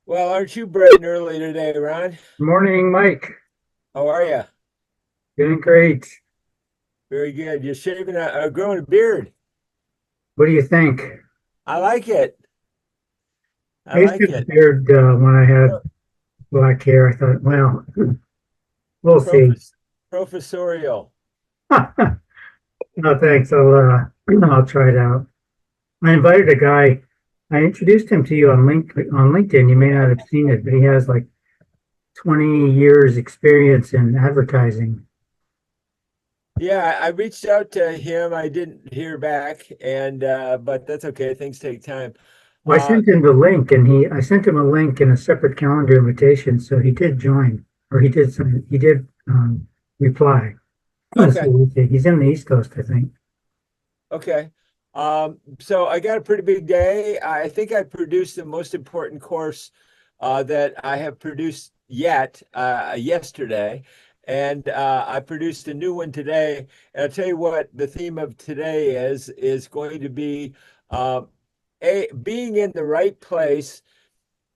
Well, aren't you bright and early today, Ron? Morning, Mike. How are you? Doing great. Very good. You're shaving growing a beard. What do you think? I like it. I I used to like have a it. beard when I had Pro- black hair. I thought, well, we'll see. Profes Professorial. No, thanks. I'll try it out. I invited a guy. I introduced him to you on LinkedIn. You may not have seen it, but he has like 20 years experience in advertising. Yeah, I reached out to him. I didn't hear back, and but that's okay. Things take time. Well, I Uh, sent him the link, and I sent him a link in a separate calendar invitation, so he did join, or he did reply. okay, So he's in the East Coast, I think. okay. So I got a pretty big day. I think I produced the most important course that I have produced yet yesterday. And I produced a new one today. And I'll tell you what the theme of today is going to be uh, being in the right place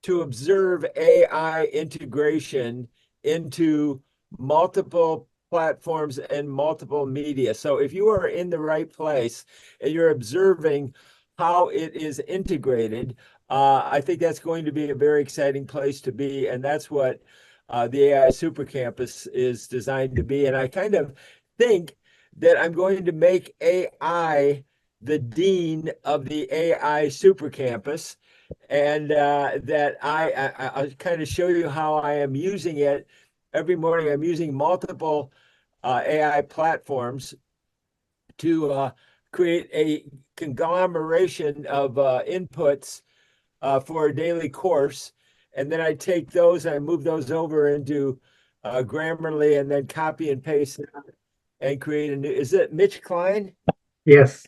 to observe AI integration into multiple platforms and multiple media. So if you are in the right place and you're observing how it is integrated, I think that's going to be a very exciting place to be. And that's what the AI Super Campus is designed to be. And I kind of think that I'm going to make AI the dean of the AI Super Campus, and that I'll kind of show you how I am using it every morning. I'm using multiple AI platforms to create a conglomeration of inputs for a daily course. And then I take those, I move those over into Grammarly and then copy and paste and create a new. Is it Mitch Klein? Yes,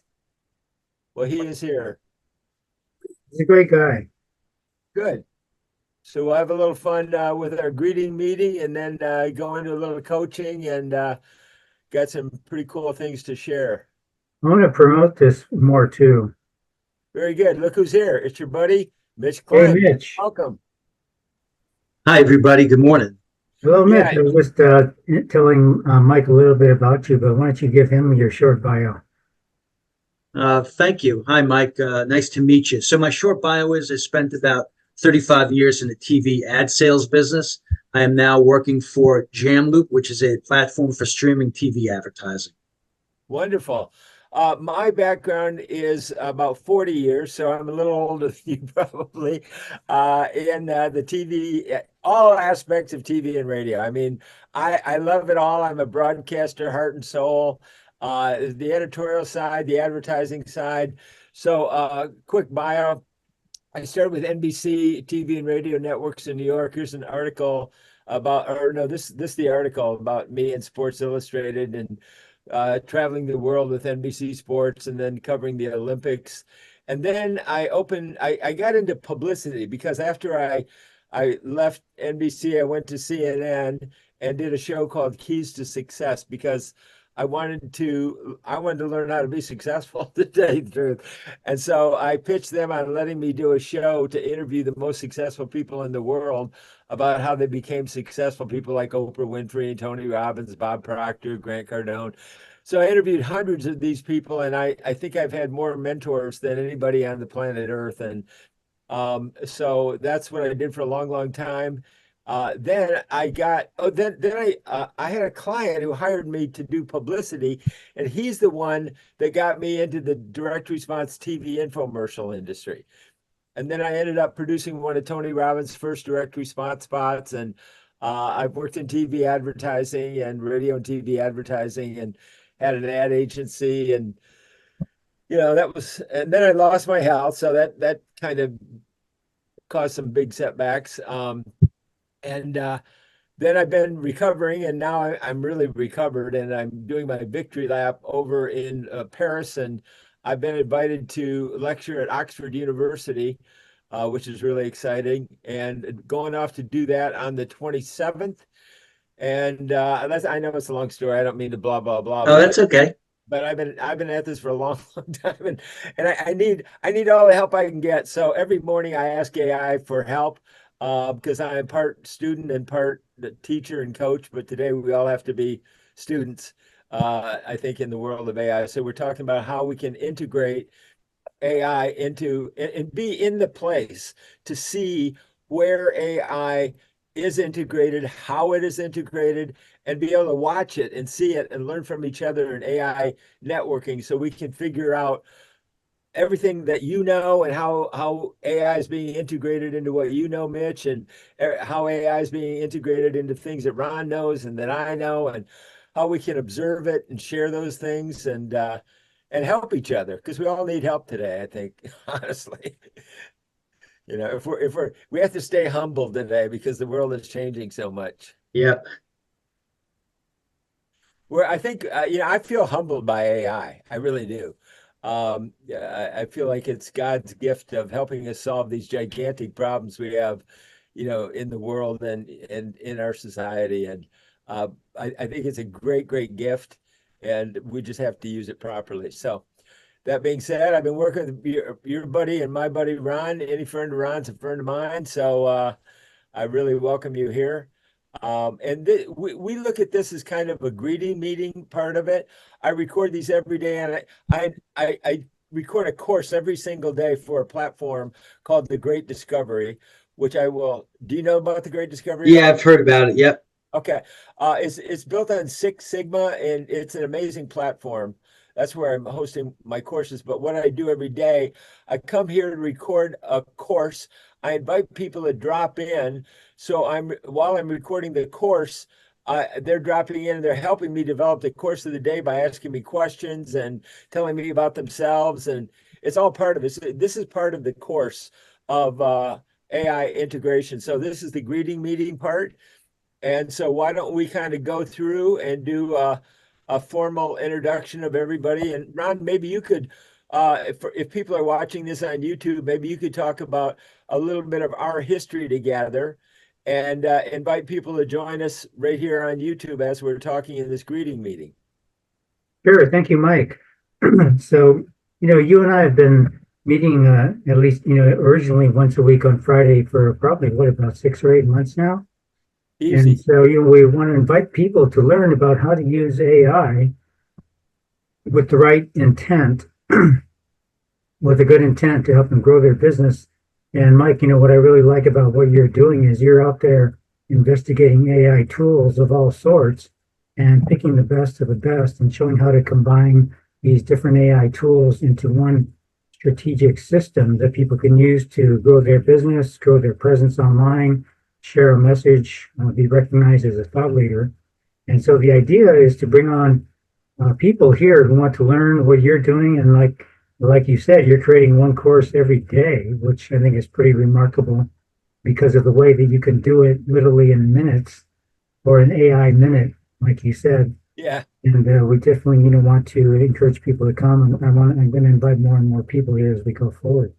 Well, he is here. he's a great guy. Good. So we'll have a little fun with our greeting meeting and then go into a little coaching and got some pretty cool things to share. I want to promote this more too. Very good. Look who's here. It's your buddy, Mitch Hey, Klein. Mitch. Welcome. Hi, everybody. Good morning. Hello, Mitch. Yeah, I was just telling Mike a little bit about you, but why don't you give him your short bio? Thank you. Hi, Mike. Nice to meet you. So my short bio is I spent about 35 years in the TV ad sales business. I am now working for Jamloop, which is a platform for streaming TV advertising. wonderful. My background is about 40 years, so I'm a little older than you probably, in the TV, all aspects of TV and radio. I mean, I love it all. I'm a broadcaster, heart and soul, the editorial side, the advertising side. So, quick bio. I started with NBC TV and radio networks in New York. Here's an article about, or no, this is the article about me in Sports Illustrated and traveling the world with NBC Sports and then covering the Olympics. And then I got into publicity because after I left NBC, I went to CNN and did a show called Keys to Success because I wanted to learn how to be successful, to tell you the truth. And so I pitched them on letting me do a show to interview the most successful people in the world about how they became successful, people like Oprah Winfrey, Tony Robbins, Bob Proctor, Grant Cardone. So I interviewed hundreds of these people, and I think I've had more mentors than anybody on the planet Earth. And so that's what I did for a long, long time. Then I got, oh, then I had a client who hired me to do publicity, and he's the one that got me into the direct response TV infomercial industry. And then I ended up producing one of Tony Robbins' first direct response spots, and I've worked in TV advertising and radio and TV advertising, and had an ad agency, and that was, and then I lost my health, so that kind of caused some big setbacks. And then I've been recovering, and now I'm really recovered, and I'm doing my victory lap over in Paris, and I've been invited to lecture at Oxford University, which is really exciting, and going off to do that on the 27th. And I know it's a long story. I don't mean to blah blah blah, Oh, that's okay. but I've been at this for a long, long time, and I need all the help I can get. So every morning I ask AI for help. because I'm part student and part teacher and coach, but today we all have to be students, I think, in the world of AI. So we're talking about how we can integrate AI into and be in the place to see where AI is integrated, how it is integrated, and be able to watch it and see it and learn from each other in AI networking so we can figure out everything that you know and how AI is being integrated into what you know, Mitch, and how AI is being integrated into things that Ron knows and that I know, and how we can observe it and share those things and help each other because we all need help today, I think, honestly. We have to stay humble today because the world is changing so much. Yeah. Where I think I feel humbled by AI. I really do. Yeah, I feel like it's God's gift of helping us solve these gigantic problems we have, in the world and in our society. And uh, I think it's a great, great gift, and we just have to use it properly. So that being said, I've been working with your buddy and my buddy Ron. Any friend of Ron's a friend of mine. So I really welcome you here. And we look at this as kind of a greeting meeting part of it. I record these every day, and I record a course every single day for a platform called The Great Discovery, which I will. Do you know about The Great Discovery? Yeah, I've heard about it. Yep. Okay. It's built on Six Sigma, and it's an amazing platform. That's where I'm hosting my courses. But what I do every day, I come here to record a course. I invite people to drop in. So while I'm recording the course, they're dropping in and they're helping me develop the course of the day by asking me questions and telling me about themselves. And it's all part of it. This is part of the course of AI integration. So this is the greeting meeting part. And so why don't we kind of go through and do a formal introduction of everybody? And Ron, maybe you could, if people are watching this on YouTube, maybe you could talk about a little bit of our history together and invite people to join us right here on YouTube as we're talking in this greeting meeting. Sure. Thank you, Mike. So, you and I have been meeting at least, originally once a week on Friday for probably, about 6 or 8 months now. Easy. And so, we want to invite people to learn about how to use AI with the right intent, with a good intent to help them grow their business. And Mike, what I really like about what you're doing is you're out there investigating AI tools of all sorts and picking the best of the best and showing how to combine these different AI tools into one strategic system that people can use to grow their business, grow their presence online, share a message, be recognized as a thought leader. And so the idea is to bring on people here who want to learn what you're doing. And like you said, you're creating one course every day, which I think is pretty remarkable because of the way that you can do it literally in minutes or an AI minute, like you said. Yeah. And we definitely, want to encourage people to come. And I'm going to invite more and more people here as we go forward.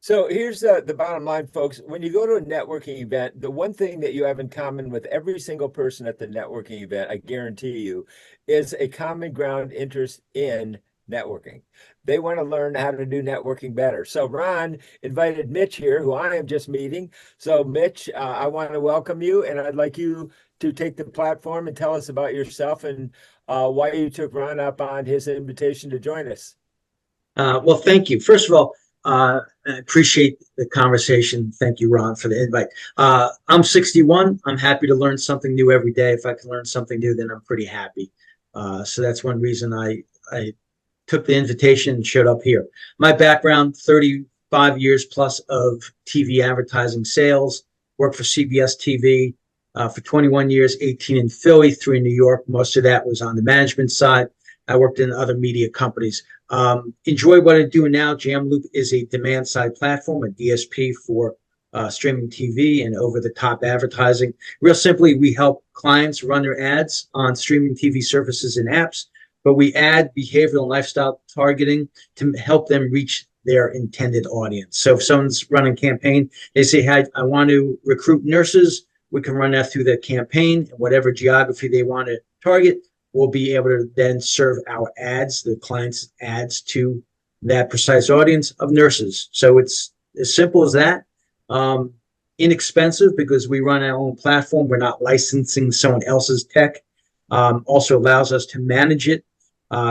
So here's the bottom line, folks. When you go to a networking event, the one thing that you have in common with every single person at the networking event, I guarantee you, is a common ground interest in networking. They want to learn how to do networking better. So Ron invited Mitch here, who I am just meeting. So Mitch, I want to welcome you, and I'd like you to take the platform and tell us about yourself and why you took Ron up on his invitation to join us. Well, thank you. First of all, I appreciate the conversation. Thank you, Ron, for the invite. I'm 61. I'm happy to learn something new every day. If I can learn something new, then I'm pretty happy. So that's one reason I took the invitation and showed up here. My background, 35 years plus of TV advertising sales, worked for CBS TV for 21 years, 18 in Philly, 3 in New York. Most of that was on the management side. I worked in other media companies. Enjoy what I'm doing now. JamLoop is a demand side platform, a DSP for streaming TV and over-the-top advertising. Real simply, we help clients run their ads on streaming TV services and apps, but we add behavioral and lifestyle targeting to help them reach their intended audience. So if someone's running a campaign, they say, hey, I want to recruit nurses, we can run that through the campaign and whatever geography they want to target. We'll be able to then serve our ads, the client's ads, to that precise audience of nurses. So it's as simple as that. inexpensive because we run our own platform. We're not licensing someone else's tech. Also allows us to manage it.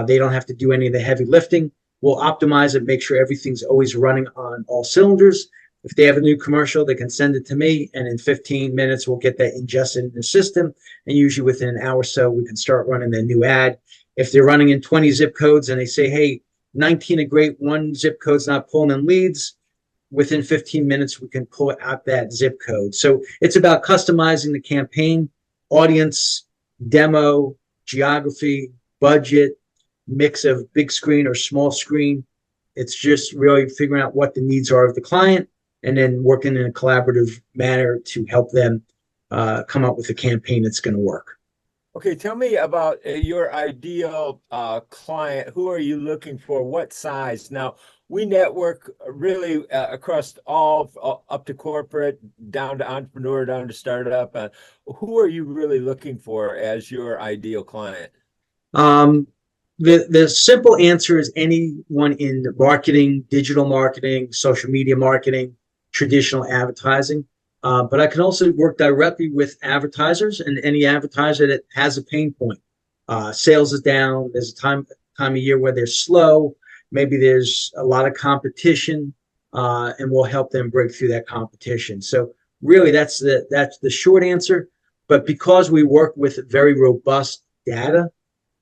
They don't have to do any of the heavy lifting. We'll optimize it, make sure everything's always running on all cylinders. If they have a new commercial, they can send it to me, and in 15 minutes, we'll get that ingested in the system. And usually within an hour or so, we can start running their new ad. If they're running in 20 zip codes and they say, hey, 19 are great, one zip code's not pulling in leads, within 15 minutes, we can pull out that zip code. So it's about customizing the campaign, audience, demo, geography, budget, mix of big screen or small screen. It's just really figuring out what the needs are of the client and then working in a collaborative manner to help them come up with a campaign that's going to work. Okay, tell me about your ideal client. Who are you looking for? What size? Now, we network really across all up to corporate, down to entrepreneur, down to startup. Who are you really looking for as your ideal client? The simple answer is anyone in marketing, digital marketing, social media marketing, traditional advertising. But I can also work directly with advertisers and any advertiser that has a pain point. Sales is down. There's a time of year where they're slow. Maybe there's a lot of competition, and we'll help them break through that competition. So really, that's the short answer. But because we work with very robust data,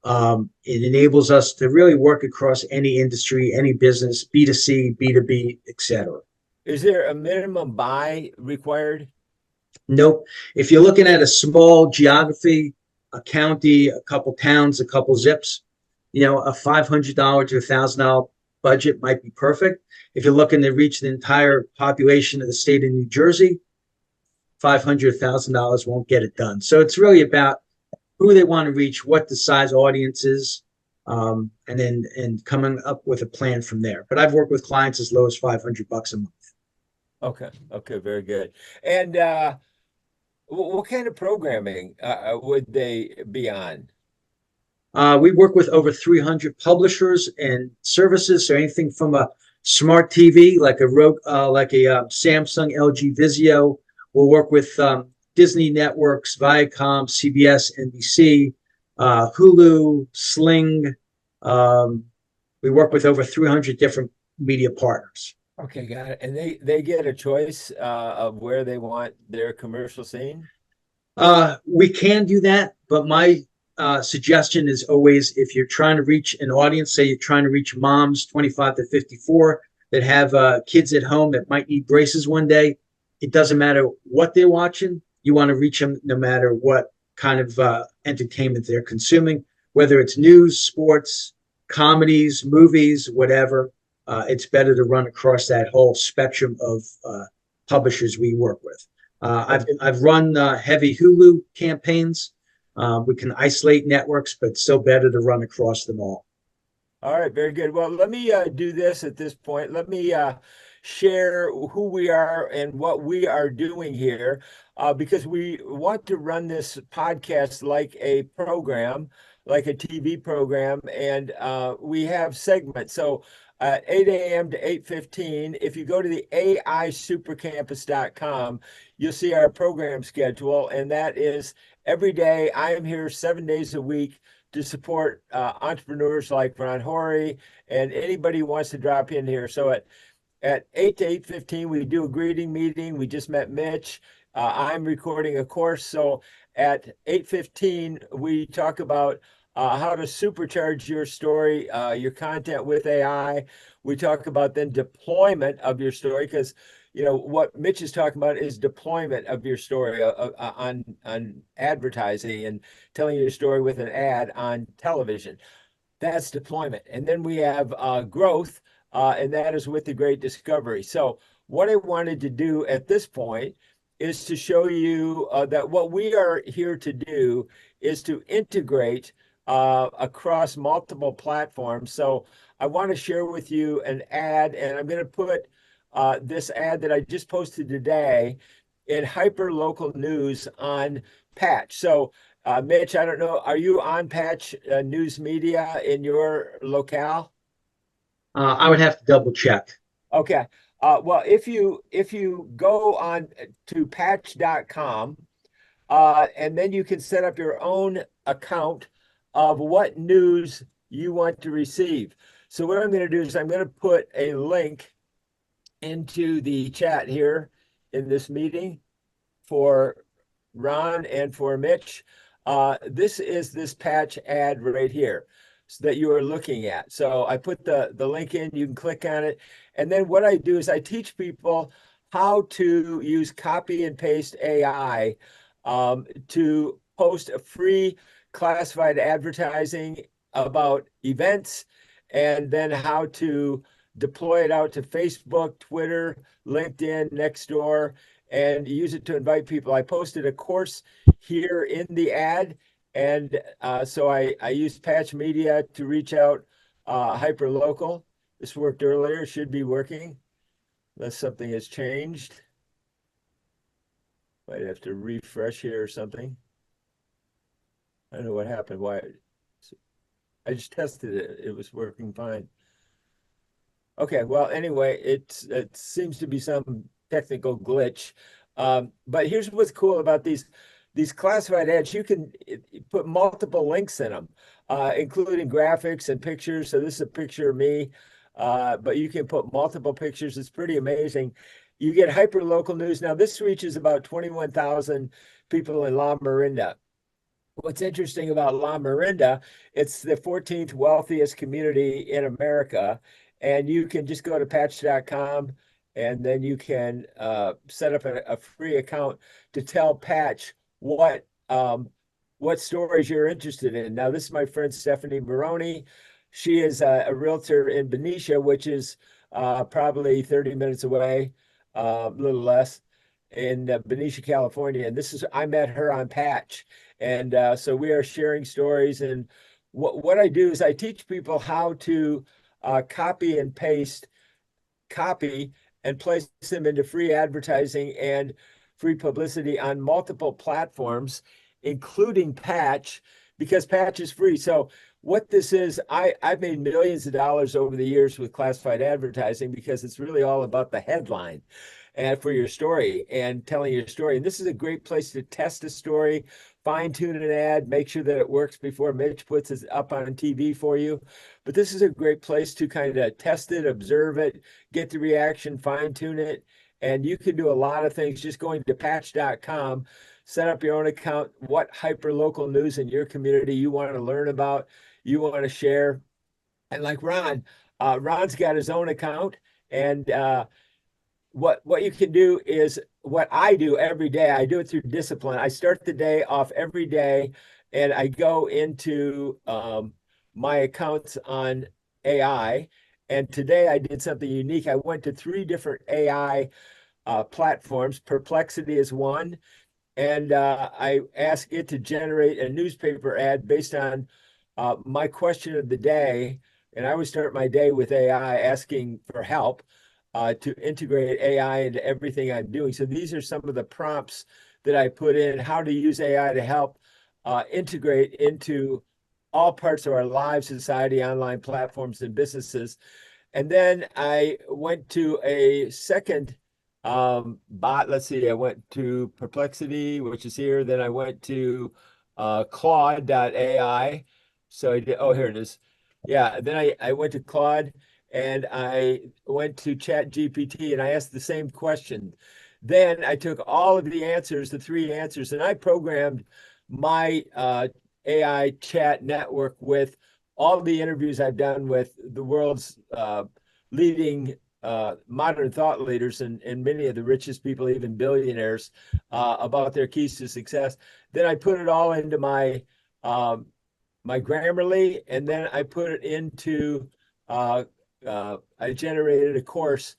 it enables us to really work across any industry, any business, B2C, B2B, etc. Is there a minimum buy required? Nope. If you're looking at a small geography, a county, a couple towns, a couple zips, a $500 to $1,000 budget might be perfect. If you're looking to reach the entire population of the state of New Jersey, $500, $1,000 won't get it done. So it's really about who they want to reach, what the size audience is, and coming up with a plan from there. But I've worked with clients as low as $500 a month. Okay, very good. And what kind of programming would they be on? We work with over 300 publishers and services. So anything from a smart TV, like a Samsung, LG Vizio. We'll work with Disney networks, Viacom, CBS, NBC, Hulu, Sling. We work with over 300 different media partners. Okay, got it. And they get a choice of where they want their commercial seen? We can do that, but my suggestion is always, if you're trying to reach an audience, say you're trying to reach moms 25 to 54 that have kids at home that might need braces one day, it doesn't matter what they're watching. You want to reach them no matter what kind of entertainment they're consuming, whether it's news, sports, comedies, movies, whatever. It's better to run across that whole spectrum of publishers we work with. I've run heavy Hulu campaigns. We can isolate networks, but still better to run across them all. All right, very good. Well, let me do this at this point. Let me share who we are and what we are doing here, because we want to run this podcast like a program, like a TV program, and we have segments. So 8 a.m. to 8:15. If you go to the AISupercampus.com, you'll see our program schedule, and that is every day. I am here 7 days a week to support entrepreneurs like Ron Horry and anybody who wants to drop in here. So at 8 to 8:15, we do a greeting meeting. We just met Mitch. I'm recording a course. So at 8:15, we talk about how to supercharge your story, your content with AI. We talk about then deployment of your story, because what Mitch is talking about is deployment of your story on advertising and telling your story with an ad on television. That's deployment. And then we have growth, and that is with the great discovery. So what I wanted to do at this point is to show you that what we are here to do is to integrate across multiple platforms. So I want to share with you an ad, and I'm going to put this ad that I just posted today in hyper local news on Patch. So Mitch, I don't know, are you on Patch News Media in your locale? I would have to double check. Okay. Well, if you go on to patch.com, and then you can set up your own account of what news you want to receive. So what I'm going to do is I'm going to put a link into the chat here in this meeting for Ron and for Mitch. This is this patch ad right here that you are looking at. So I put the link in, you can click on it. And then what I do is I teach people how to use copy and paste AI to post a free classified advertising about events, and then how to deploy it out to Facebook, Twitter, LinkedIn, Nextdoor, and use it to invite people. I posted a course here in the ad, and so I used Patch Media to reach out hyper local. This worked earlier, should be working unless something has changed. Might have to refresh here or something. I don't know what happened. Why? I just tested it. It was working fine. Okay, well, anyway, it seems to be some technical glitch. But here's what's cool about these classified ads. You can put multiple links in them, including graphics and pictures. So this is a picture of me, but you can put multiple pictures. It's pretty amazing. You get hyper local news. Now this reaches about 21,000 people in La Miranda. What's interesting about La Miranda, it's the 14th wealthiest community in America. And you can just go to patch.com, and then you can set up a free account to tell Patch what stories you're interested in. Now, this is my friend Stephanie Maroney. She is a realtor in Benicia, which is probably 30 minutes away, a little less, in Benicia, California. And I met her on Patch. And so we are sharing stories. And what I do is I teach people how to copy and paste copy and place them into free advertising and free publicity on multiple platforms, including Patch, because Patch is free. So what this is, I've made millions of dollars over the years with classified advertising because it's really all about the headline and for your story and telling your story. And this is a great place to test a story, fine tune an ad, make sure that it works before Mitch puts it up on TV for you. But this is a great place to kind of test it, observe it, get the reaction, fine tune it. And you can do a lot of things just going to patch.com, set up your own account, what hyper local news in your community you want to learn about, you want to share. And like Ron's got his own account, and what you can do is what I do every day. I do it through discipline. I start the day off every day, and I go into my accounts on AI. And today I did something unique. I went to 3 different AI platforms. Perplexity is one, and I asked it to generate a newspaper ad based on my question of the day. And I always start my day with AI asking for help to integrate AI into everything I'm doing. So these are some of the prompts that I put in, how to use AI to help integrate into all parts of our lives, society, online platforms, and businesses. And then I went to a second bot. Let's see, I went to Perplexity, which is here. Then I went to Claude.ai. So I did, oh, here it is. Yeah, then I went to Claude, and I went to Chat GPT, and I asked the same question. Then I took all of the answers, the 3 answers, and I programmed my AI chat network with all the interviews I've done with the world's leading modern thought leaders and many of the richest people, even billionaires, about their keys to success. Then I put it all into my Grammarly, and then I put it into I generated a course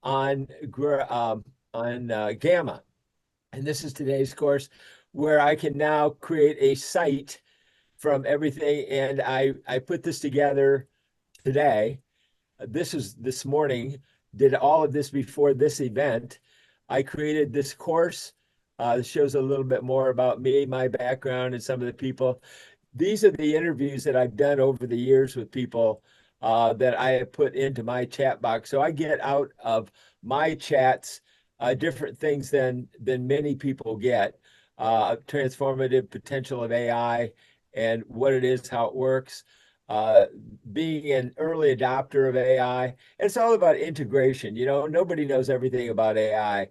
on Gamma, and this is today's course, where I can now create a site from everything. And I put this together today. This is this morning, did all of this before this event. I created this course. This shows a little bit more about me, my background, and some of the people. These are the interviews that I've done over the years with people that I have put into my chat box. So I get out of my chats different things than many people get. Transformative potential of AI and what it is, how it works. Being an early adopter of AI. It's all about integration. Nobody knows everything about AI.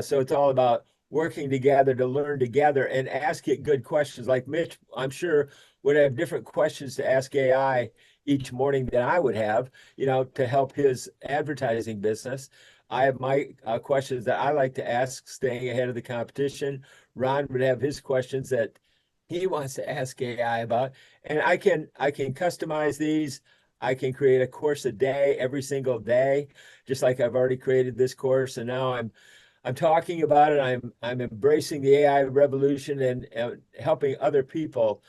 So it's all about working together to learn together and ask it good questions. Like Mitch, I'm sure, would have different questions to ask AI each morning than I would have, to help his advertising business. I have my questions that I like to ask, staying ahead of the competition. Ron would have his questions that he wants to ask AI about, and I can customize these. I can create a course a day, every single day, just like I've already created this course, and now I'm talking about it. I'm embracing the AI revolution and helping other people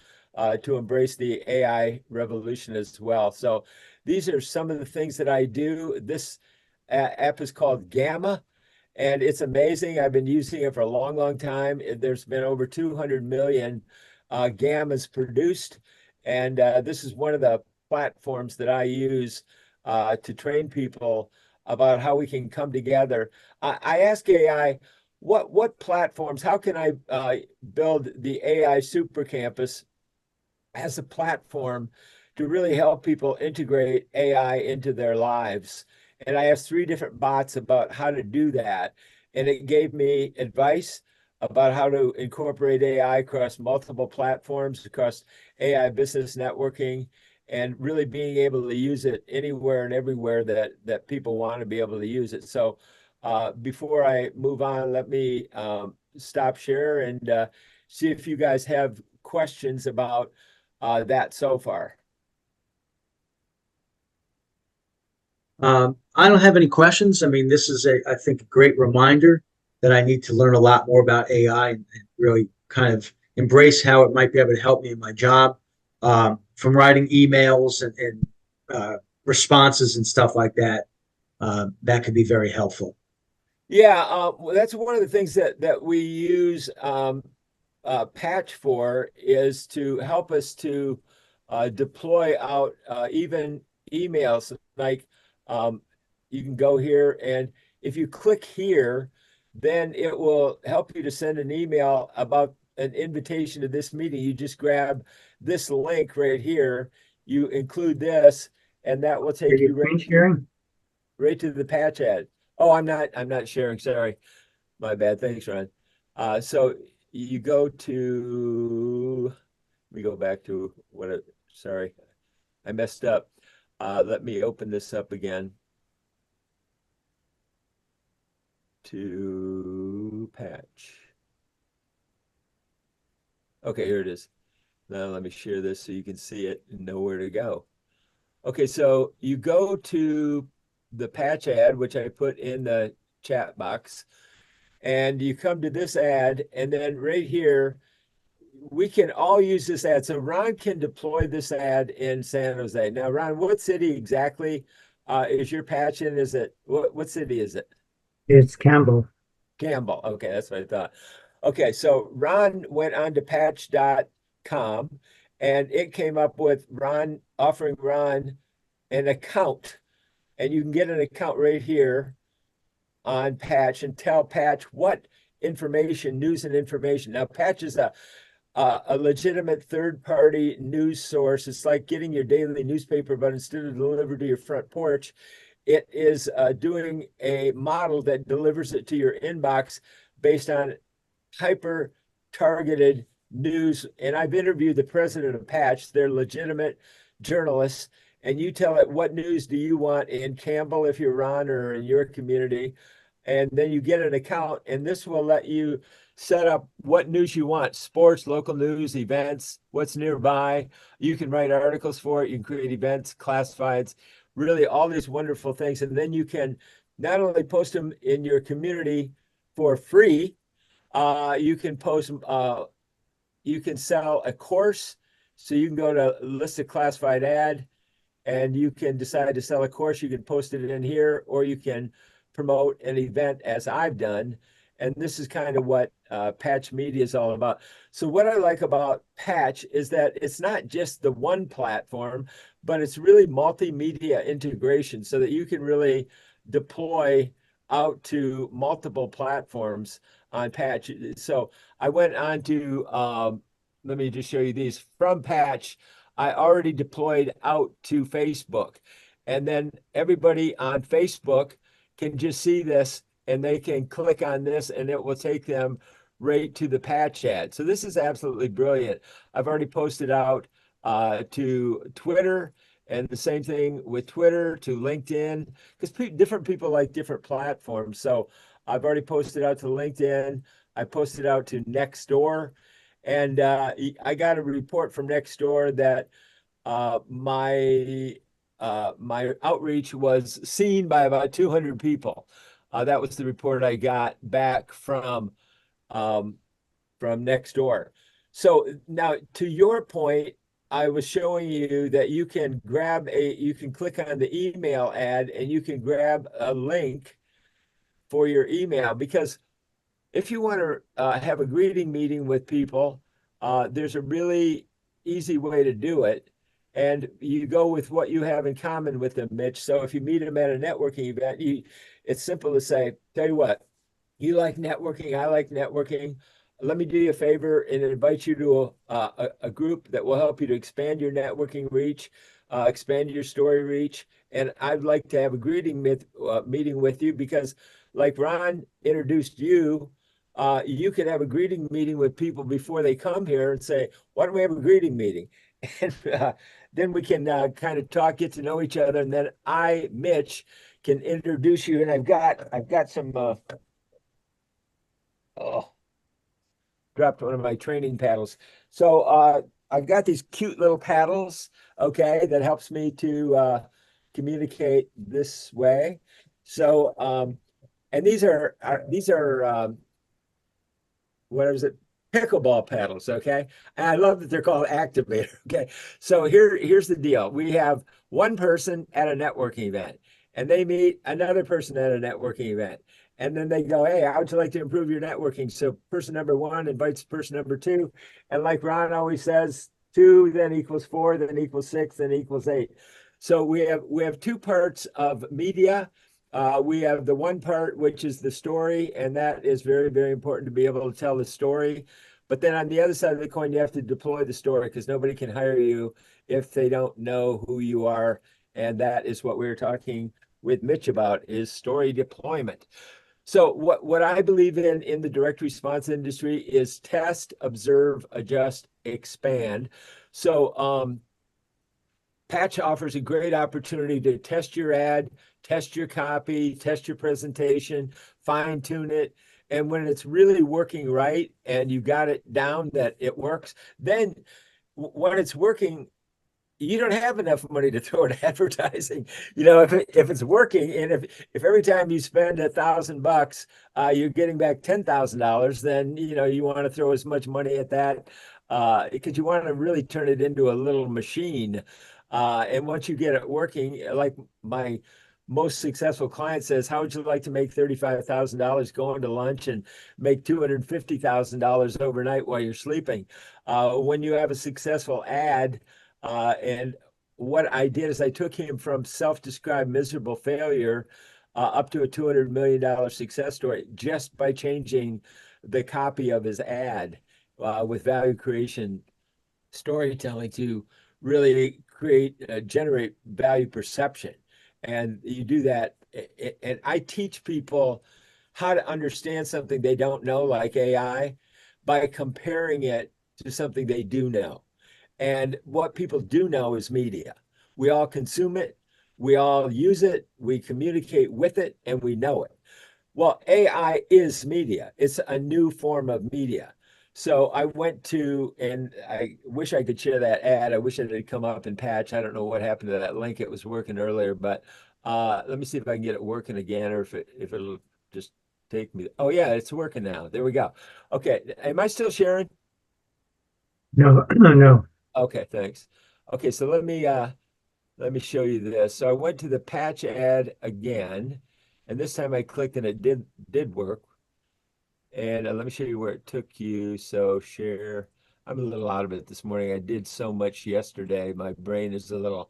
to embrace the AI revolution as well. So these are some of the things that I do. This app is called Gamma, and it's amazing. I've been using it for a long, long time. There's been over 200 million Gammas produced, and this is one of the platforms that I use to train people about how we can come together. I ask AI, what platforms, how can I build the AI super campus as a platform to really help people integrate AI into their lives? And I asked 3 different bots about how to do that. And it gave me advice about how to incorporate AI across multiple platforms, across AI business networking, and really being able to use it anywhere and everywhere that people want to be able to use it. So before I move on, let me stop share and see if you guys have questions about that so far. I don't have any questions. I mean, this is I think, a great reminder that I need to learn a lot more about AI and really kind of embrace how it might be able to help me in my job, from writing emails and responses and stuff like that. That could be very helpful. Yeah, well, that's one of the things that we use Patch for, is to help us to deploy out even emails. Like you can go here, and if you click here, then it will help you to send an email about an invitation to this meeting. You just grab this link right here, you include this, and that will Are take you you screen sharing? right to the Patch ad. Oh, I'm not sharing. Sorry, my bad. Thanks, Ron. So you go to. Let me go back to sorry, I messed up. Let me open this up again to Patch. Okay, here it is. Now let me share this so you can see it and know where to go. Okay, so you go to the Patch ad, which I put in the chat box, and you come to this ad, and then right here, we can all use this ad. So Ron can deploy this ad in San Jose. Now, Ron, what city exactly is your patch in? Is it, what city is it? It's Campbell. Campbell. Okay, that's what I thought. Okay, so Ron went on to patch.com, and it came up with Ron offering Ron an account, and you can get an account right here on Patch and tell Patch what information, news and information. Now, Patch is a legitimate third-party news source. It's like getting your daily newspaper, but instead of delivered to your front porch, it is doing a model that delivers it to your inbox based on hyper-targeted news. And I've interviewed the president of Patch. They're legitimate journalists. And you tell it, what news do you want in Campbell, if you're Ron, or in your community? And then you get an account, and this will let you set up what news you want: sports, local news, events, what's nearby. You can write articles for it. You can create events, classifieds, really all these wonderful things. And then you can not only post them in your community for free, you can post you can sell a course. So you can go to list a classified ad, and you can decide to sell a course. You can post it in here, or you can promote an event, as I've done. And this is kind of what Patch Media is all about. So what I like about Patch is that it's not just the one platform, but it's really multimedia integration so that you can really deploy out to multiple platforms on Patch. So I went on to, let me just show you these from Patch. I already deployed out to Facebook. And then everybody on Facebook can just see this and they can click on this and it will take them right to the Patch ad. So this is absolutely brilliant. I've already posted out to Twitter, and the same thing with Twitter, to LinkedIn, because different people like different platforms. So I've already posted out to LinkedIn. I posted out to Nextdoor, and I got a report from Nextdoor that my outreach was seen by about 200 people. That was the report I got back um, from Nextdoor. So now, to your point, I was showing you that you can you can click on the email ad and you can grab a link for your email, because if you want to have a greeting meeting with people, there's a really easy way to do it. And you go with what you have in common with them, Mitch. So if you meet them at a networking event, it's simple to say, tell you what, you like networking, I like networking. Let me do you a favor and invite you to a group that will help you to expand your networking reach, expand your story reach. And I'd like to have a meeting with you, because like Ron introduced you, you could have a greeting meeting with people before they come here and say, why don't we have a greeting meeting? And then we can kind of talk, get to know each other. And then Mitch, can introduce you. And I've got some, oh, dropped one of my training paddles. So I've got these cute little paddles, okay, that helps me to communicate this way. So and these are what is it? Pickleball paddles, okay? And I love that they're called activator, okay? So here's the deal. We have one person at a networking event, and they meet another person at a networking event. And then they go, hey, how would you like to improve your networking? So person number one invites person number two. And like Ron always says, two then equals four, then equals six, then equals eight. So we have two parts of media. We have the one part, which is the story, and that is very, very important to be able to tell the story. But then on the other side of the coin, you have to deploy the story, because nobody can hire you if they don't know who you are. And that is what we were talking with Mitch about, is story deployment. So what I believe in the direct response industry is test, observe, adjust, expand. So Patch offers a great opportunity to test your ad, test your copy, test your presentation, fine tune it. And when it's really working right and you got it down that it works, then when it's working, you don't have enough money to throw at advertising. If it's working, and if every time you spend $1,000, you're getting back $10,000, then you want to throw as much money at that, because you want to really turn it into a little machine. And once you get it working, like my most successful client says, how would you like to make $35,000 going to lunch and make $250,000 overnight while you're sleeping? When you have a successful ad, and what I did is I took him from self-described miserable failure up to a $200 million success story, just by changing the copy of his ad with value creation storytelling to really generate value perception. And you do that. And I teach people how to understand something they don't know, like AI, by comparing it to something they do know. And what people do know is media. We all consume it, we all use it, we communicate with it, and we know it. Well, AI is media. It's a new form of media. So I went to, and I wish I could share that ad. I wish it had come up in Patch. I don't know what happened to that link. It was working earlier, but let me see if I can get it working again, or if it'll just take me. Oh yeah, it's working now. There we go. Okay, am I still sharing? No, no. Okay, thanks. Okay, so let me show you this. So I went to the Patch ad again, and this time I clicked and it did work. And let me show you where it took you. So share. I'm a little out of it this morning. I did so much yesterday. My brain is a little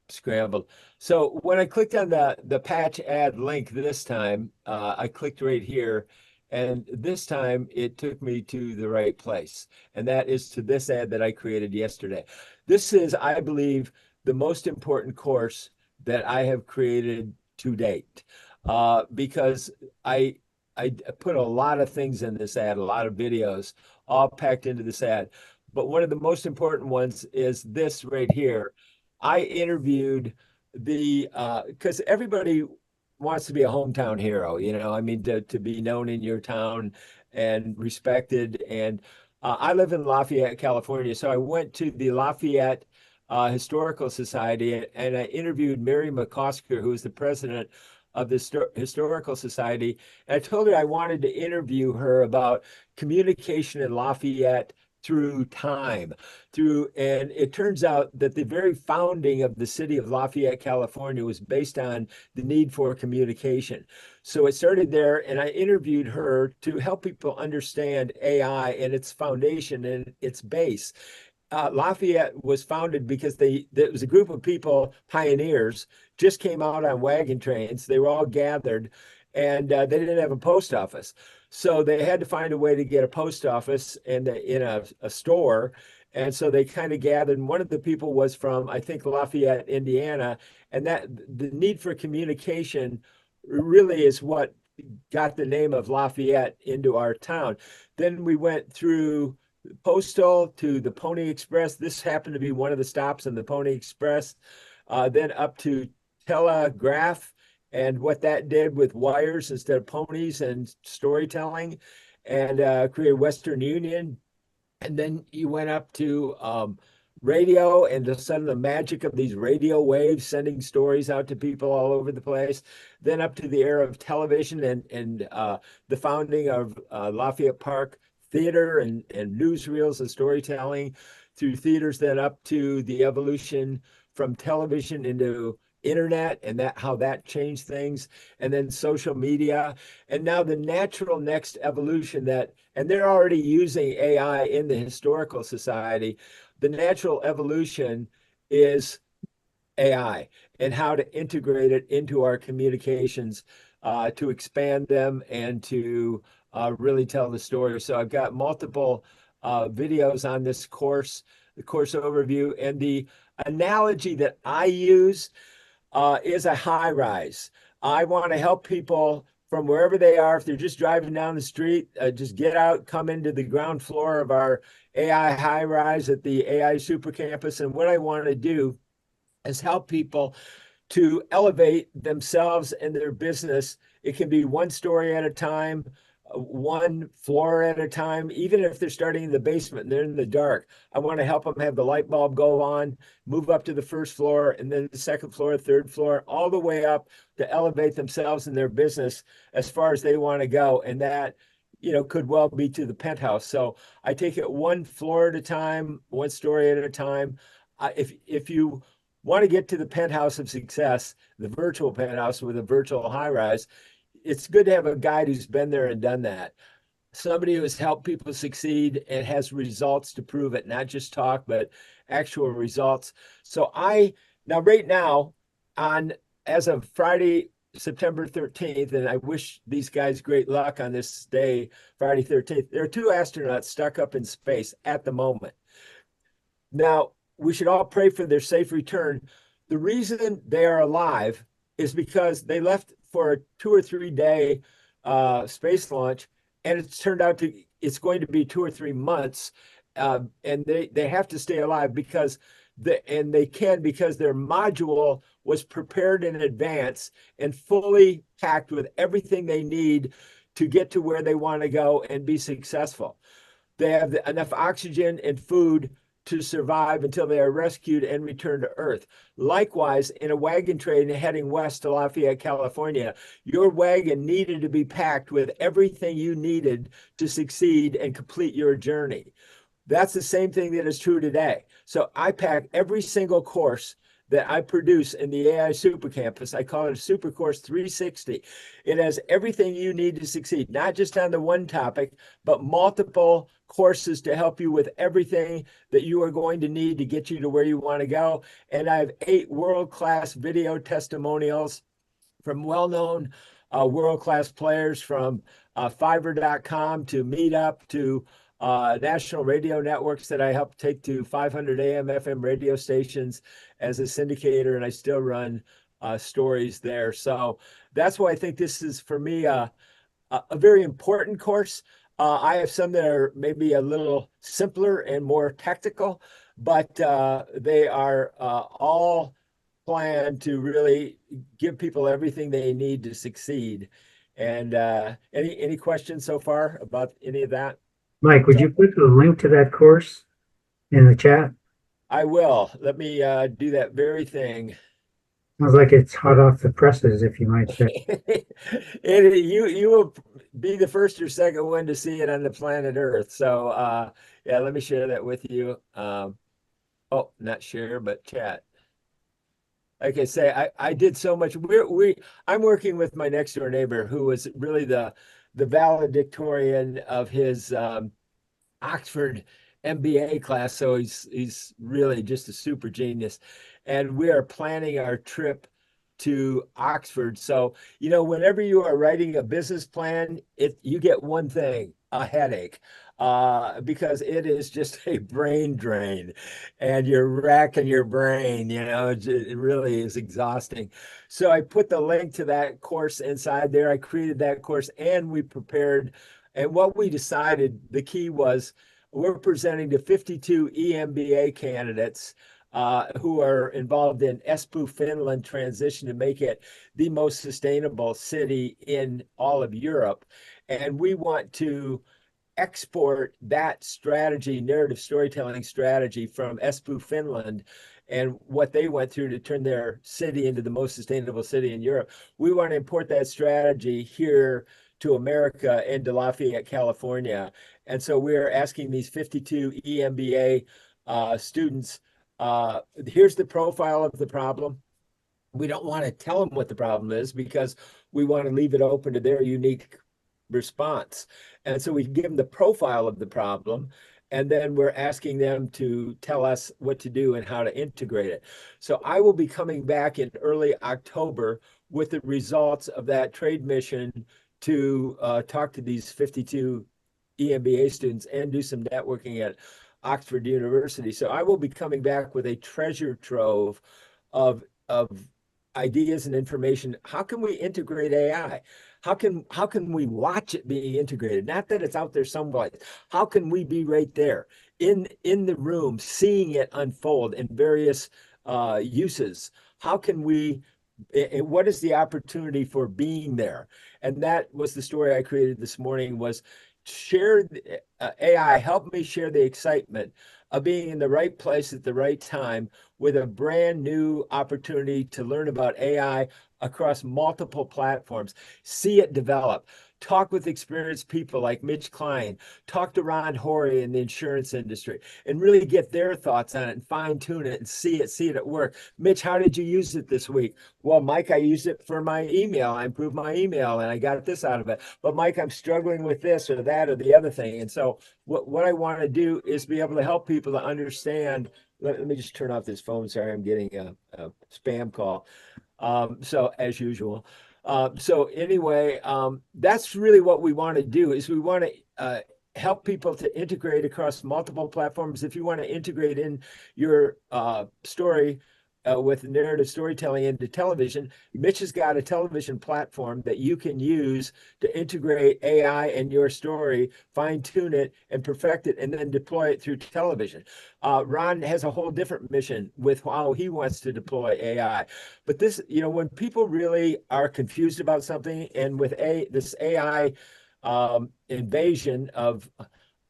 scrambled. So when I clicked on the patch ad link this time, I clicked right here, and this time it took me to the right place, and that is to this ad that I created yesterday. This is, I believe, the most important course that I have created to date, because I put a lot of things in this ad, a lot of videos, all packed into this ad. But one of the most important ones is this right here. I interviewed because everybody wants to be a hometown hero, I mean, to be known in your town and respected. And I live in Lafayette, California. So I went to the Lafayette Historical Society and I interviewed Mary McCosker, who is the president of the Historical Society. And I told her I wanted to interview her about communication in Lafayette through time, and it turns out that the very founding of the city of Lafayette, California was based on the need for communication. So it started there, and I interviewed her to help people understand AI and its foundation and its base. Lafayette was founded because there was a group of people, pioneers, just came out on wagon trains. They were all gathered, and they didn't have a post office. So they had to find a way to get a post office in a store. And so they kind of gathered. And one of the people was from, I think, Lafayette, Indiana. And that the need for communication really is what got the name of Lafayette into our town. Then we went through Postal to the Pony Express. This happened to be one of the stops on the Pony Express. Then up to Telegraph and what that did with wires instead of ponies and storytelling, and created Western Union. And then you went up to radio and the magic of these radio waves sending stories out to people all over the place. Then up to the era of television and the founding of Lafayette Park Theater and newsreels and storytelling through theaters, then up to the evolution from television into internet and how that changed things, and then social media, and now the natural next evolution and they're already using AI in the Historical Society. The natural evolution is AI and how to integrate it into our communications, to expand them and to really tell the story. So I've got multiple videos on this course, the course overview, and the analogy that I use is a high rise. I want to help people from wherever they are. If they're just driving down the street, just get out, come into the ground floor of our AI high rise at the AI Super Campus. And what I want to do is help people to elevate themselves and their business. It can be one story at a time, one floor at a time. Even if they're starting in the basement and they're in the dark, I want to help them have the light bulb go on, move up to the first floor, and then the second floor, third floor, all the way up to elevate themselves and their business as far as they want to go. And that, could well be to the penthouse. So I take it one floor at a time, one story at a time. If you want to get to the penthouse of success, the virtual penthouse with a virtual high rise, it's good to have a guide who's been there and done that. Somebody who has helped people succeed and has results to prove it, not just talk, but actual results. So right now, as of Friday, September 13th, and I wish these guys great luck on this day, Friday 13th, there are 2 astronauts stuck up in space at the moment. Now, we should all pray for their safe return. The reason they are alive is because they left for a 2 or 3 day space launch, and it's turned out it's going to be 2 or 3 months, and they have to stay alive because they can, because their module was prepared in advance and fully packed with everything they need to get to where they want to go and be successful. They have enough oxygen and food to survive until they are rescued and returned to Earth. Likewise, in a wagon train heading west to Lafayette, California, your wagon needed to be packed with everything you needed to succeed and complete your journey. That's the same thing that is true today. So I pack every single course that I produce in the AI Super Campus. I call it a Super Course 360. It has everything you need to succeed, not just on the one topic, but multiple courses to help you with everything that you are going to need to get you to where you want to go. And I have 8 world-class video testimonials from well-known world-class players, from Fiverr.com to Meetup to national radio networks that I helped take to 500 AM FM radio stations as a syndicator, and I still run stories there. So that's why I think this is, for me, a very important course. I have some that are maybe a little simpler and more technical, but they are all planned to really give people everything they need to succeed. And any questions so far about any of that? Mike, would you put the link to that course in the chat? I will. Let me do that very thing. Sounds like it's hot off the presses, if you might say. You will be the first or second one to see it on the planet Earth. So yeah, let me share that with you. Oh, not share, but chat. Like I say, I did so much. I'm working with my next door neighbor, who was really the valedictorian of his Oxford MBA class. So he's really just a super genius. And we are planning our trip to Oxford. So, whenever you are writing a business plan, you get one thing, a headache, because it is just a brain drain and you're racking your brain, it really is exhausting. So I put the link to that course inside there. I created that course and we prepared. And what we decided, the key was, we're presenting to 52 EMBA candidates who are involved in Espoo, Finland transition to make it the most sustainable city in all of Europe. And we want to export that strategy, narrative storytelling strategy, from Espoo, Finland, and what they went through to turn their city into the most sustainable city in Europe. We want to import that strategy here to America and to Lafayette, California. And so we're asking these 52 EMBA students, here's the profile of the problem. We don't want to tell them what the problem is because we want to leave it open to their unique response. And so we give them the profile of the problem, and then we're asking them to tell us what to do and how to integrate it. So I will be coming back in early October with the results of that trade mission to talk to these 52 EMBA students and do some networking at Oxford University. So I will be coming back with a treasure trove of ideas and information. How can we integrate AI? How can we watch it being integrated? Not that it's out there somewhere. How can we be right there in the room, seeing it unfold in various uses? How can we? What is the opportunity for being there? And that was the story I created this morning. Was share AI, help me share the excitement of being in the right place at the right time with a brand new opportunity to learn about AI across multiple platforms, see it develop, talk with experienced people like Mitch Klein, talk to Ron Horry in the insurance industry, and really get their thoughts on it and fine tune it and see it at work. Mitch, how did you use it this week? Well, Mike, I used it for my email. I improved my email and I got this out of it. But Mike, I'm struggling with this or that or the other thing. And so what I want to do is be able to help people to understand. Let me just turn off this phone. Sorry, I'm getting a spam call. So as usual. So anyway, that's really what we want to do, is we want to help people to integrate across multiple platforms. If you want to integrate in your story with narrative storytelling into television, Mitch has got a television platform that you can use to integrate AI in your story, fine tune it and perfect it, and then deploy it through television. Ron has a whole different mission with how he wants to deploy AI. But this, when people really are confused about something, and with this AI invasion of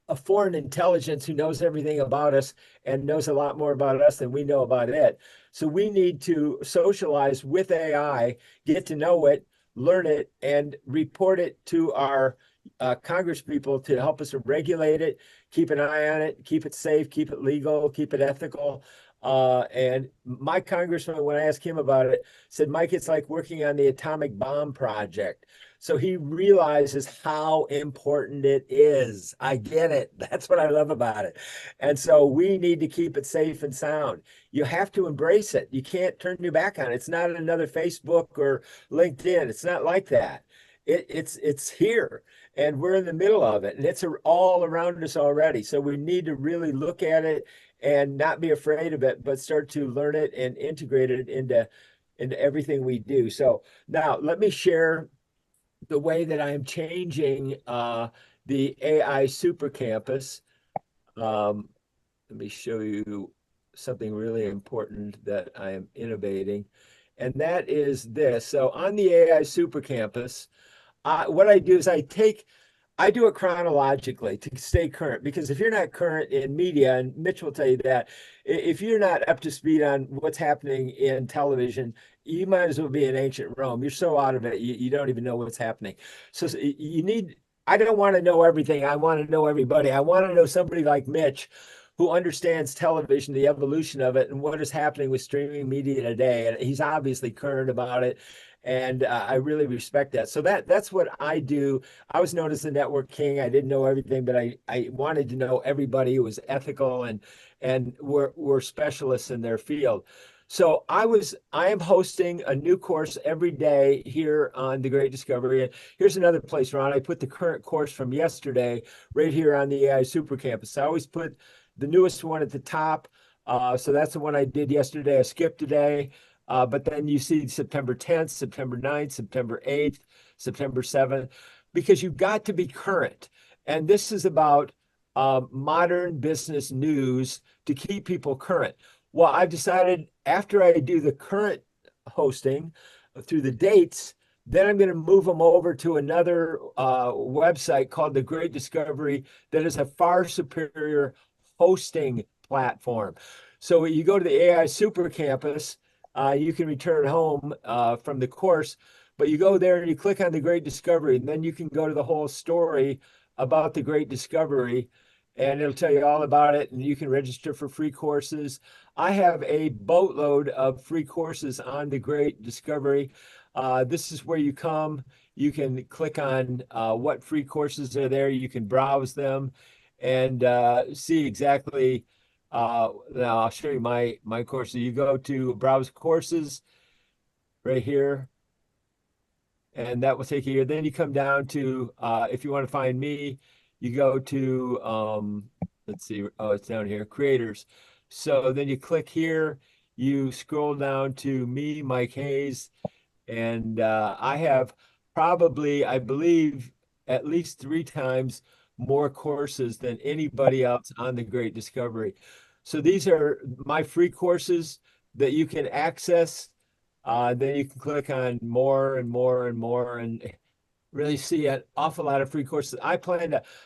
a foreign intelligence who knows everything about us and knows a lot more about us than we know about it. So we need to socialize with AI, get to know it, learn it, and report it to our Congress people to help us regulate it, keep an eye on it, keep it safe, keep it legal, keep it ethical. And my congressman, when I asked him about it, said, Mike, it's like working on the atomic bomb project. So he realizes how important it is. I get it. That's what I love about it. And so we need to keep it safe and sound. You have to embrace it. You can't turn your back on it. It's not another Facebook or LinkedIn. It's not like that. It's here, and we're in the middle of it, and it's all around us already. So we need to really look at it and not be afraid of it, but start to learn it and integrate it into everything we do. So now let me share the way that I am changing the AI Super Campus. Let me show you something really important that I am innovating, and that is this. So on the AI Super Campus, what I do is I do it chronologically to stay current, because if you're not current in media, and Mitch will tell you that, if you're not up to speed on what's happening in television, you might as well be in ancient Rome. You're so out of it, you don't even know what's happening. So I don't want to know everything. I want to know everybody. I want to know somebody like Mitch who understands television, the evolution of it, and what is happening with streaming media today. And he's obviously current about it. And I really respect that. So that's what I do. I was known as the network king. I didn't know everything, but I wanted to know everybody who was ethical and were specialists in their field. So I am hosting a new course every day here on The Great Discovery. And here's another place, Ron. I put the current course from yesterday right here on the AI Super Campus. I always put the newest one at the top. So that's the one I did yesterday. I skipped today. But then you see September 10th, September 9th, September 8th, September 7th, because you've got to be current. And this is about modern business news to keep people current. Well, I've decided after I do the current hosting through the dates, then I'm going to move them over to another website called The Great Discovery that is a far superior hosting platform. So when you go to the AI Super Campus, you can return home from the course, but you go there and you click on The Great Discovery, and then you can go to the whole story about The Great Discovery, and it'll tell you all about it, and you can register for free courses. I have a boatload of free courses on The Great Discovery. This is where you come. You can click on what free courses are there. You can browse them and see exactly. Now I'll show you my courses. You go to browse courses right here, and that will take you here. Then you come down to if you want to find me, you go to let's see, oh, it's down here, creators. So then you click here, you scroll down to me, Mike Hayes, and I have probably, I believe, at least 3 times more courses than anybody else on The Great Discovery. So these are my free courses that you can access. Then you can click on more and more and more and really see an awful lot of free courses.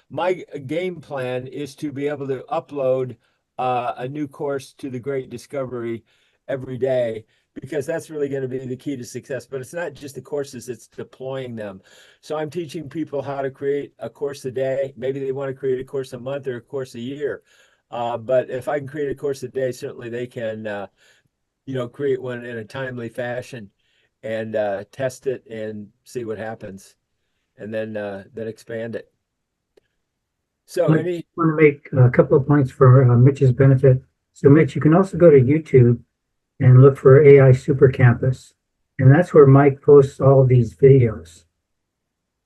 My game plan is to be able to upload a new course to The Great Discovery every day, because that's really going to be the key to success. But it's not just the courses, it's deploying them. So I'm teaching people how to create a course a day. Maybe they want to create a course a month or a course a year. But if I can create a course a day, certainly they can, create one in a timely fashion and test it and see what happens, and then expand it. So I want to make a couple of points for Mitch's benefit. So Mitch, you can also go to YouTube and look for AI Super Campus. And that's where Mike posts all of these videos.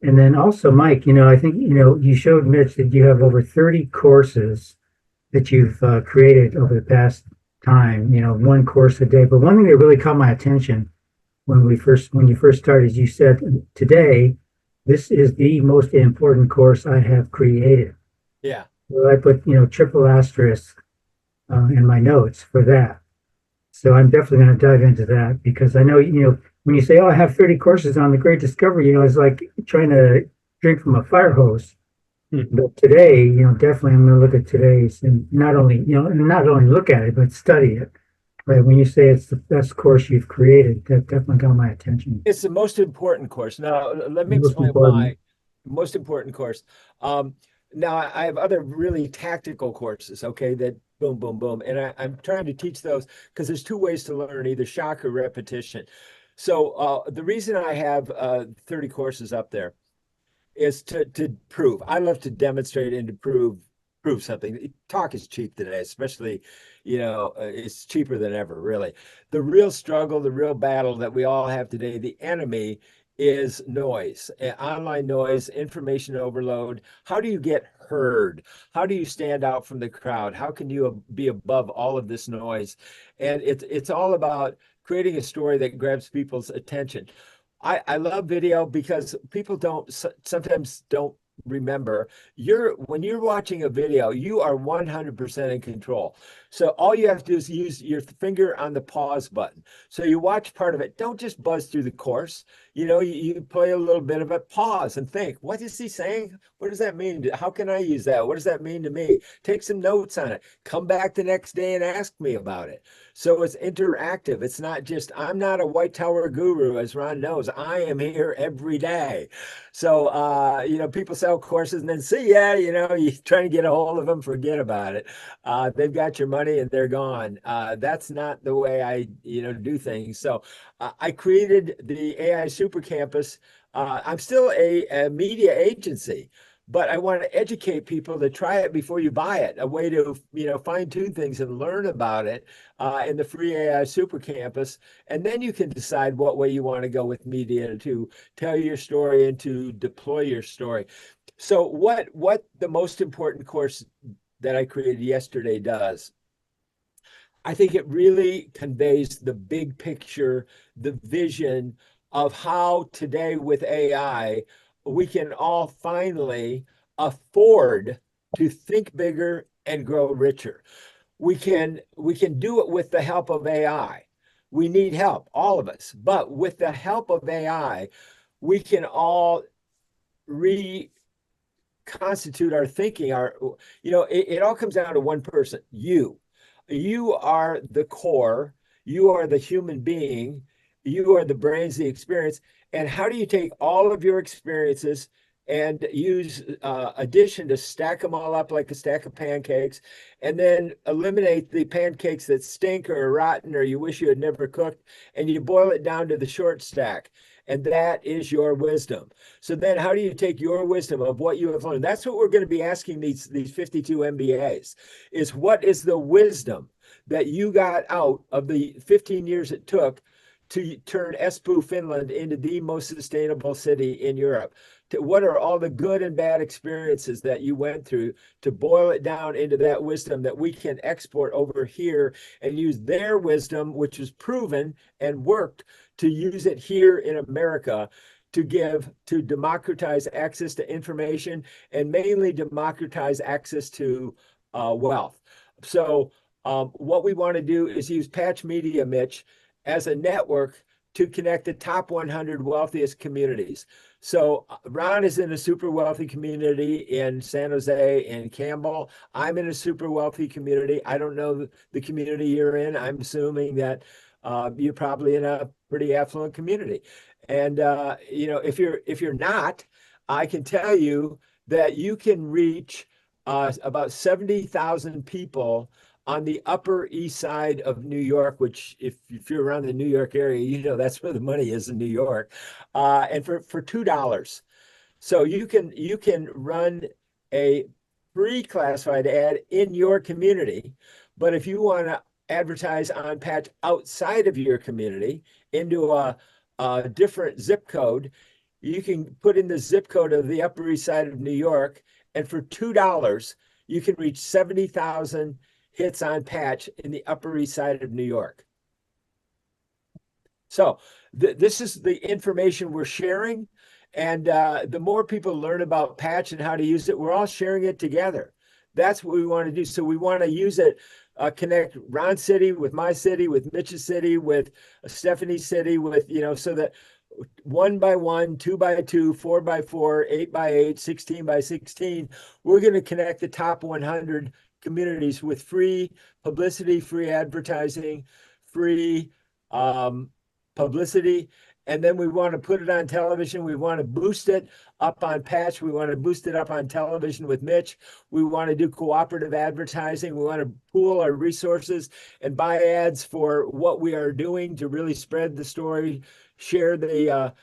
And then also, Mike, I think, you showed Mitch that you have over 30 courses that you've created over the past time, one course a day. But one thing that really caught my attention when you first started, you said, today, this is the most important course I have created. Yeah. So I put, triple asterisk in my notes for that. So I'm definitely going to dive into that, because I know, when you say, oh, I have 30 courses on The Great Discovery, it's like trying to drink from a fire hose. But today, definitely I'm going to look at today's, and not only look at it, but study it. Right? When you say it's the best course you've created, that definitely got my attention. It's the most important course. Now, let me explain why. Most important course. Now, I have other really tactical courses, okay, that boom, boom, boom. And I'm trying to teach those because there's two ways to learn, either shock or repetition. So the reason I have 30 courses up there is to prove. I love to demonstrate and to prove something. Talk is cheap today, especially, it's cheaper than ever, really. The real struggle, the real battle that we all have today, the enemy is noise, online noise, information overload. How do you get heard? How do you stand out from the crowd? How can you be above all of this noise? And it's all about creating a story that grabs people's attention. I love video because people sometimes don't remember. When you're watching a video, you are 100% in control. So all you have to do is use your finger on the pause button. So you watch part of it. Don't just buzz through the course. You play a little bit of it, pause and think, what is he saying? What does that mean? How can I use that? What does that mean to me? Take some notes on it. Come back the next day and ask me about it. So it's interactive. It's not just, I'm not a white tower guru, as Ron knows. I am here every day. So, people sell courses and then see ya, you trying to get a hold of them, forget about it. They've got your money and they're gone. That's not the way I, do things. So I created the AI Super Campus. I'm still a media agency, but I want to educate people to try it before you buy it, a way to, fine tune things and learn about it in the free AI Super Campus. And then you can decide what way you want to go with media to tell your story and to deploy your story. So what the most important course that I created yesterday does, I think it really conveys the big picture, the vision of how today with AI, we can all finally afford to think bigger and grow richer. We can do it with the help of AI. We need help, all of us, but with the help of AI, we can all reconstitute our thinking. It all comes down to one person, you. You are the core. You are the human being. You are the brains, the experience. And how do you take all of your experiences and use addition to stack them all up like a stack of pancakes, and then eliminate the pancakes that stink or are rotten or you wish you had never cooked, and you boil it down to the short stack. And that is your wisdom. So then how do you take your wisdom of what you have learned? That's what we're going to be asking these 52 MBAs, is what is the wisdom that you got out of the 15 years it took to turn Espoo, Finland into the most sustainable city in Europe? What are all the good and bad experiences that you went through to boil it down into that wisdom that we can export over here and use their wisdom, which is proven and worked, to use it here in America to democratize access to information and mainly democratize access to wealth. So what we want to do is use Patch Media, Mitch, as a network to connect the top 100 wealthiest communities. So Ron is in a super wealthy community in San Jose and Campbell. I'm in a super wealthy community. I don't know the community you're in. I'm assuming that you're probably in a pretty affluent community. And if you're not, I can tell you that you can reach about 70,000 people on the Upper East Side of New York, which if you're around the New York area, that's where the money is in New York, and for $2. So you can run a free classified ad in your community, but if you want to advertise on Patch outside of your community into a different zip code, you can put in the zip code of the Upper East Side of New York, and for $2, you can reach 70,000 hits on Patch in the Upper East Side of New York. So this is the information we're sharing. And the more people learn about Patch and how to use it, we're all sharing it together. That's what we want to do. So we want to use it, connect Ron's city with my city, with Mitch's city, with Stephanie's city, with, so that 1 by 1, 2 by 2, 4 by 4, 8 by 8, 16 by 16, we're going to connect the top 100 communities with free publicity, free advertising, free publicity, and then we want to put it on television. We want to boost it up on patch. We want to boost it up on television with Mitch. We want to do cooperative advertising. We want to pool our resources and buy ads for what we are doing to really spread the story, share the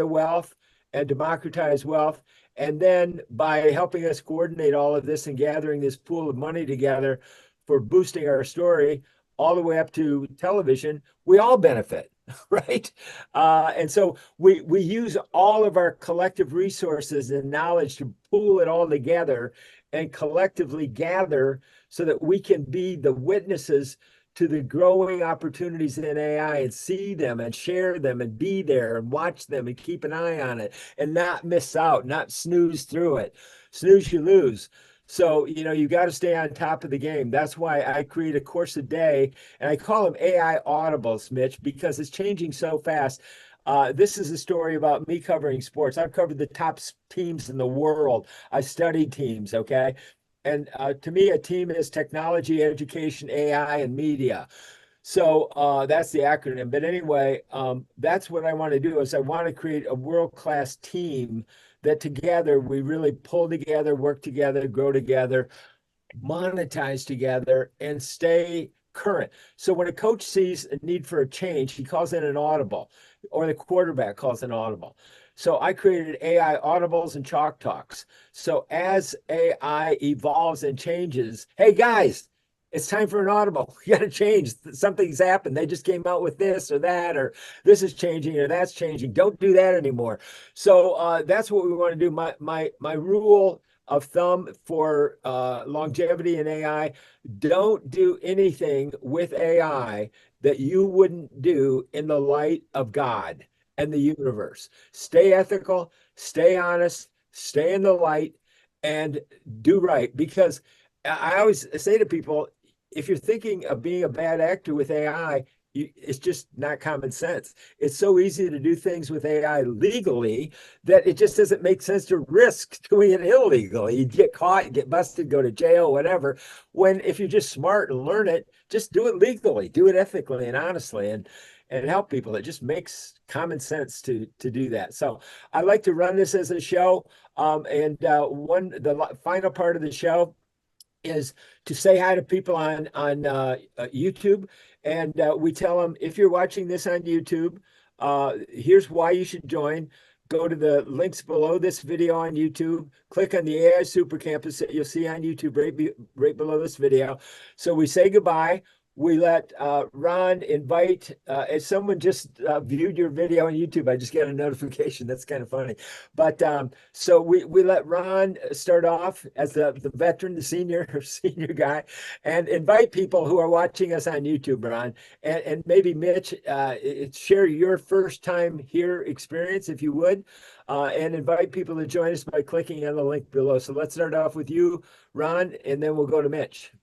wealth, and democratize wealth. And then by helping us coordinate all of this and gathering this pool of money together for boosting our story all the way up to television, we all benefit, right? And so we use all of our collective resources and knowledge to pool it all together and collectively gather so that we can be the witnesses to the growing opportunities in AI and see them and share them and be there and watch them and keep an eye on it and not miss out, not snooze through it. Snooze, you lose. So, you got to stay on top of the game. That's why I create a course a day, and I call them AI audibles, Mitch, because it's changing so fast. This is a story about me covering sports. I've covered the top teams in the world. I studied teams, okay? And to me, a team is technology, education, AI, and media. So that's the acronym. But anyway, that's what I want to do is I want to create a world-class team that together we really pull together, work together, grow together, monetize together, and stay current. So when a coach sees a need for a change, he calls it an audible, or the quarterback calls it an audible. So I created AI audibles and chalk talks. So as AI evolves and changes, hey guys, it's time for an audible. You got to change. Something's happened. They just came out with this or that, or this is changing or that's changing. Don't do that anymore. So that's what we want to do. My rule of thumb for longevity in AI: don't do anything with AI that you wouldn't do in the light of God and the universe. Stay ethical, stay honest, stay in the light, and do right. Because I always say to people, if you're thinking of being a bad actor with AI, it's just not common sense. It's so easy to do things with AI legally that it just doesn't make sense to risk doing it illegally. You get caught, get busted, go to jail, whatever. When if you're just smart and learn it, just do it legally, do it ethically and honestly, and help people. It just makes common sense to do that. So I like to run this as a show. The final part of the show is to say hi to people on YouTube, and we tell them, if you're watching this on YouTube, here's why you should join. Go to the links below this video on YouTube, click on the AI Super Campus that you'll see on YouTube right below this video. So we say goodbye. We let Ron invite, if someone just viewed your video on YouTube, I just got a notification. That's kind of funny. But so we let Ron start off as the veteran, the senior guy, and invite people who are watching us on YouTube, Ron. And maybe Mitch, share your first time here experience, if you would, and invite people to join us by clicking on the link below. So let's start off with you, Ron, and then we'll go to Mitch.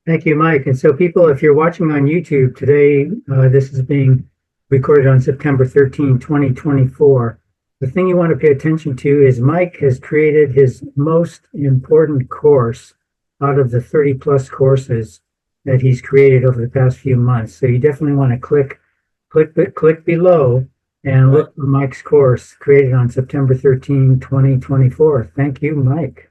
Thank you, Mike. And so people, if you're watching on YouTube today, this is being recorded on September 13, 2024. The thing you want to pay attention to is Mike has created his most important course out of the 30 plus courses that he's created over the past few months. So you definitely want to click below and look for Mike's course created on September 13, 2024. Thank you, Mike.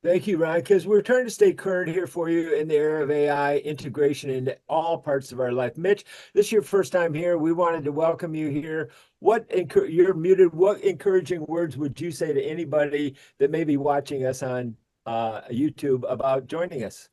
Thank you, Ron, because we're trying to stay current here for you in the era of AI integration into all parts of our life. Mitch, this is your first time here. We wanted to welcome you here. You're muted. What encouraging words would you say to anybody that may be watching us on YouTube about joining us?